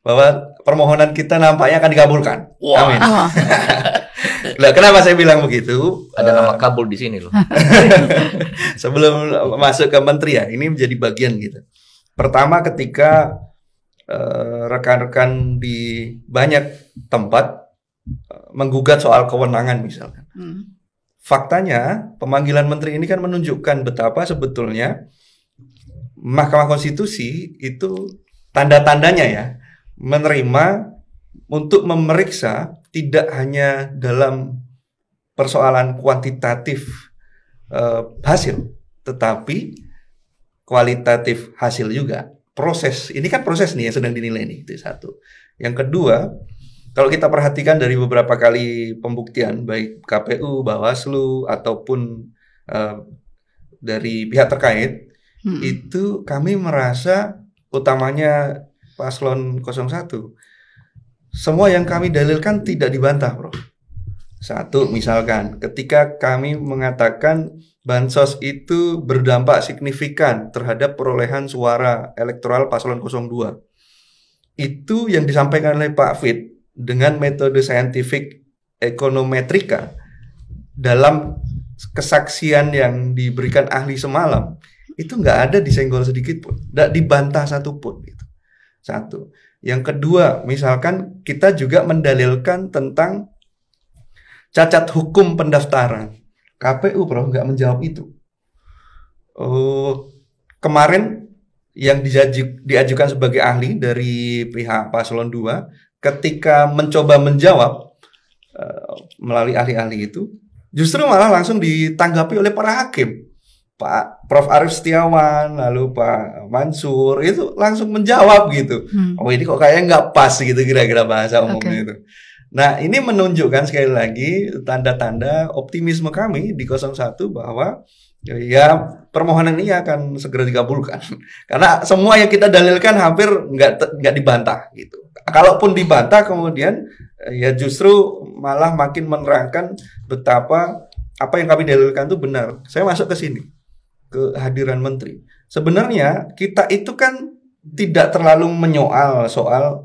bahwa permohonan kita nampaknya akan dikabulkan. Wah. Amin. Nah, kenapa saya bilang begitu? Ada nama kabul di sini loh. Sebelum masuk ke menteri ya, ini menjadi bagian gitu. Pertama, ketika rekan-rekan di banyak tempat menggugat soal kewenangan misalkan. Faktanya, pemanggilan menteri ini kan menunjukkan betapa sebetulnya Mahkamah Konstitusi itu tanda-tandanya ya menerima untuk memeriksa tidak hanya dalam persoalan kuantitatif hasil, tetapi kualitatif hasil juga. Proses, ini kan proses nih yang sedang dinilai nih, itu satu. Yang kedua, kalau kita perhatikan dari beberapa kali pembuktian, baik KPU, Bawaslu, ataupun dari pihak terkait, itu kami merasa, utamanya Paslon 01, semua yang kami dalilkan tidak dibantah, Prof. Satu, misalkan, ketika kami mengatakan Bansos itu berdampak signifikan terhadap perolehan suara elektoral Paslon 02. Itu yang disampaikan oleh Pak Fit dengan metode scientific econometrika dalam kesaksian yang diberikan ahli semalam, itu nggak ada disenggol sedikit pun, nggak dibantah satupun. Gitu. Satu. Yang kedua, misalkan kita juga mendalilkan tentang cacat hukum pendaftaran. KPU, Bro, nggak menjawab itu. Kemarin yang diajukan sebagai ahli dari pihak Paslon 2, ketika mencoba menjawab melalui ahli-ahli itu, justru malah langsung ditanggapi oleh para hakim. Pak Prof. Arief Setiawan, lalu Pak Mansur, itu langsung menjawab gitu. Oh, ini kok kayaknya nggak pas gitu kira-kira bahasa umumnya itu. Nah, ini menunjukkan sekali lagi tanda-tanda optimisme kami di 01 bahwa ya permohonan ini akan segera dikabulkan. Karena semua yang kita dalilkan hampir nggak dibantah gitu. Kalaupun dibantah kemudian ya justru malah makin menerangkan betapa apa yang kami dalilkan itu benar. Saya masuk ke sini, kehadiran menteri. Sebenarnya kita itu kan tidak terlalu menyoal soal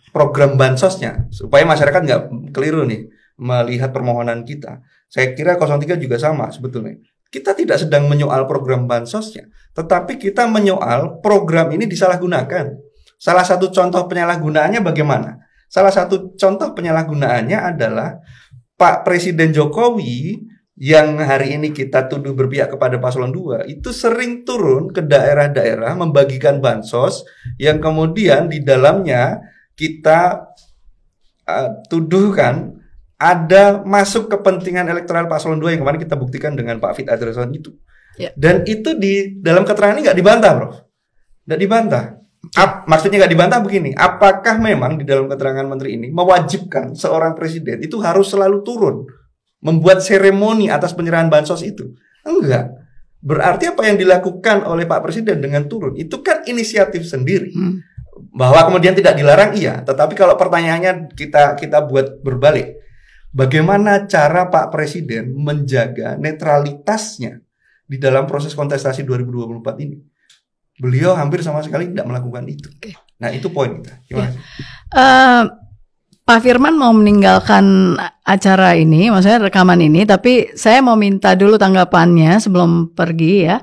program bansosnya, supaya masyarakat nggak keliru nih melihat permohonan kita. Saya kira 03 juga sama sebetulnya. Kita tidak sedang menyoal program bansosnya, tetapi kita menyoal program ini disalahgunakan. Salah satu contoh penyalahgunaannya bagaimana? Salah satu contoh penyalahgunaannya adalah Pak Presiden Jokowi yang hari ini kita tuduh berpihak kepada Paslon 2 itu sering turun ke daerah-daerah membagikan bansos yang kemudian di dalamnya kita tuduhkan ada masuk kepentingan elektoral Paslon 2 yang kemarin kita buktikan dengan Pak Fit Adreson itu. Ya. Dan itu di dalam keterangan ini nggak dibantah, Prof. Nggak dibantah. Maksudnya nggak dibantah begini, apakah memang di dalam keterangan menteri ini mewajibkan seorang presiden itu harus selalu turun membuat seremoni atas penyerahan bansos itu? Enggak. Berarti apa yang dilakukan oleh Pak Presiden dengan turun itu kan inisiatif sendiri. Bahwa kemudian tidak dilarang, iya. Tetapi kalau pertanyaannya kita buat berbalik, bagaimana cara Pak Presiden menjaga netralitasnya di dalam proses kontestasi 2024 ini? Beliau hampir sama sekali tidak melakukan itu. Nah, itu poin kita. Gimana? Pak Firman mau meninggalkan acara ini, maksudnya rekaman ini, tapi saya mau minta dulu tanggapannya sebelum pergi ya.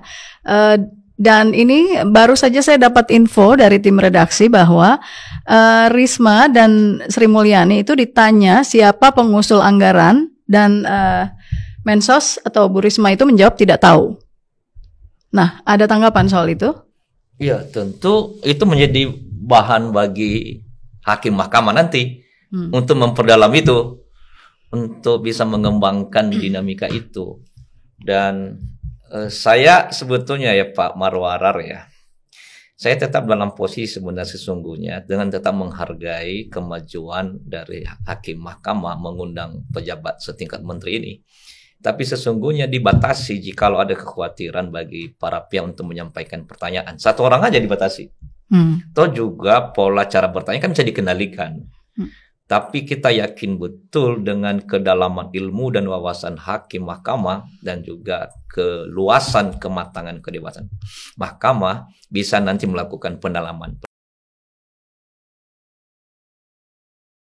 Dan ini baru saja saya dapat info dari tim redaksi bahwa Risma dan Sri Mulyani itu ditanya siapa pengusul anggaran dan Mensos atau Bu Risma itu menjawab tidak tahu. Nah, ada tanggapan soal itu? Iya, tentu itu menjadi bahan bagi hakim mahkamah nanti untuk memperdalam itu, untuk bisa mengembangkan dinamika itu. Dan saya sebetulnya ya Pak Marwarar ya, saya tetap dalam posisi sebenarnya sesungguhnya dengan tetap menghargai kemajuan dari hakim mahkamah mengundang pejabat setingkat menteri ini. Tapi sesungguhnya dibatasi jikalau ada kekhawatiran bagi para pihak untuk menyampaikan pertanyaan. Satu orang aja dibatasi. Toh juga pola cara bertanya kan bisa dikendalikan. Tapi kita yakin betul dengan kedalaman ilmu dan wawasan hakim mahkamah dan juga keluasan kematangan kedewasan mahkamah bisa nanti melakukan pendalaman.